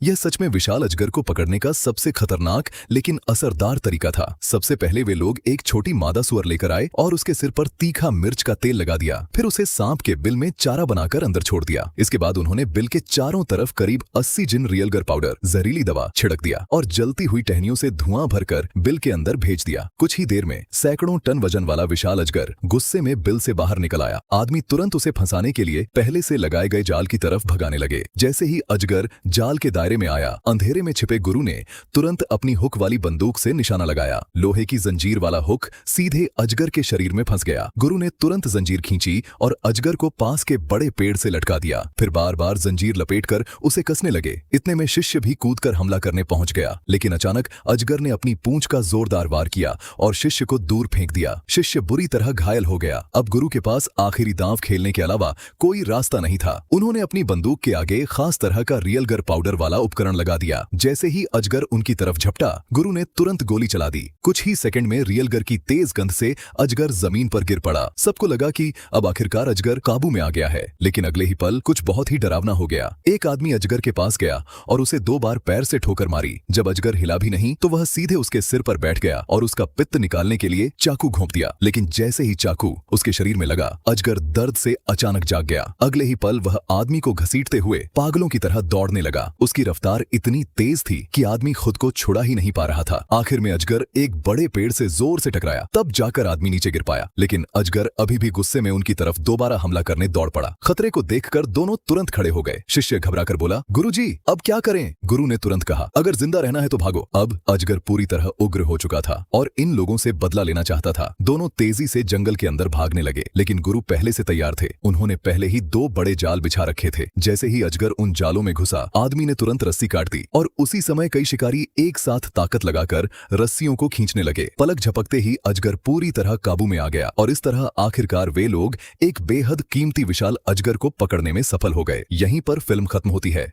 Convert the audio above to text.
यह सच में विशाल अजगर को पकड़ने का सबसे खतरनाक लेकिन असरदार तरीका था। सबसे पहले वे लोग एक छोटी मादा सुअर लेकर आए और उसके सिर पर तीखा मिर्च का तेल लगा दिया। फिर उसे सांप के बिल में चारा बनाकर अंदर छोड़ दिया। इसके बाद उन्होंने बिल के चारों तरफ करीब 80 जिन रियलगर पाउडर जहरीली दवा छिड़क दिया और जलती हुई टहनियों से धुआं भरकर बिल के अंदर भेज दिया। कुछ ही देर में सैकड़ों टन वजन वाला विशाल अजगर गुस्से में बिल से बाहर निकल आया। आदमी तुरंत उसे फंसाने के लिए पहले से लगाए गए जाल की तरफ भगाने लगे। जैसे ही अजगर जाल के दायरे में आया, अंधेरे में छिपे गुरु ने तुरंत अपनी हुक वाली बंदूक से निशाना लगाया। लोहे की जंजीर वाला हुक सीधे अजगर के शरीर में फंस गया। गुरु ने तुरंत जंजीर खींची और अजगर को पास के बड़े पेड़ से लटका दिया। फिर बार बार जंजीर लपेटकर उसे कसने लगे। इतने में शिष्य भी कूदकर हमला करने पहुंच गया, लेकिन अचानक अजगर ने अपनी पूंछ का जोरदार वार किया और शिष्य को दूर फेंक दिया। शिष्य बुरी तरह घायल हो गया। अब गुरु के पास आखिरी दांव खेलने के अलावा कोई रास्ता नहीं था। उन्होंने अपनी बंदूक के आगे खास तरह का रियलगर पाउडर वाला उपकरण लगा दिया। जैसे ही अजगर उनकी तरफ झपटा, गुरु ने तुरंत गोली चला दी। कुछ ही सेकंड में रियलगर की तेज गंध से अजगर जमीन पर गिर पड़ा। सबको लगा कि अब आखिरकार अजगर काबू में आ गया है, लेकिन अगले ही पल कुछ बहुत ही डरावना हो गया। एक आदमी अजगर के पास गया और उसे 2 बार पैर से ठोकर मारी। जब अजगर हिला भी नहीं तो वह सीधे उसके सिर पर बैठ गया और उसका पित्त निकालने के लिए चाकू घोंप दिया। लेकिन जैसे ही चाकू उसके शरीर में लगा, अजगर दर्द से अचानक जाग गया। अगले ही पल वह आदमी को घसीटते हुए पागलों की तरह दौड़ने लगा। उसकी रफ्तार इतनी तेज थी कि आदमी खुद को छुड़ा ही नहीं पा रहा था। आखिर में अजगर एक बड़े पेड़ से जोर से टकराया, तब जाकर आदमी नीचे गिर पाया। लेकिन अजगर अभी भी गुस्से में उनकी तरफ दोबारा हमला करने दौड़ पड़ा। खतरे को देखकर दोनों तुरंत खड़े हो गए। शिष्य घबराकर बोला, गुरुजी अब क्या करें? गुरु ने तुरंत कहा, अगर जिंदा रहना है तो भागो। अब अजगर पूरी तरह उग्र हो चुका था और इन लोगों से बदला लेना चाहता था। दोनों तेजी से जंगल के अंदर भागने लगे, लेकिन गुरु पहले से तैयार थे। उन्होंने पहले ही 2 बड़े जाल बिछा रखे थे। जैसे ही अजगर उन जालों में घुसा, आदमी ने तुरंत रस्सी काट दी और उसी समय कई शिकारी एक साथ ताकत लगाकर रस्सियों को खींचने लगे। पलक झपकते ही अजगर पूरी तरह काबू में आ गया और इस तरह आखिरकार वे लोग एक बेहद कीमती विशाल अजगर को पकड़ने में सफल हो गए। यहीं पर फिल्म खत्म होती है।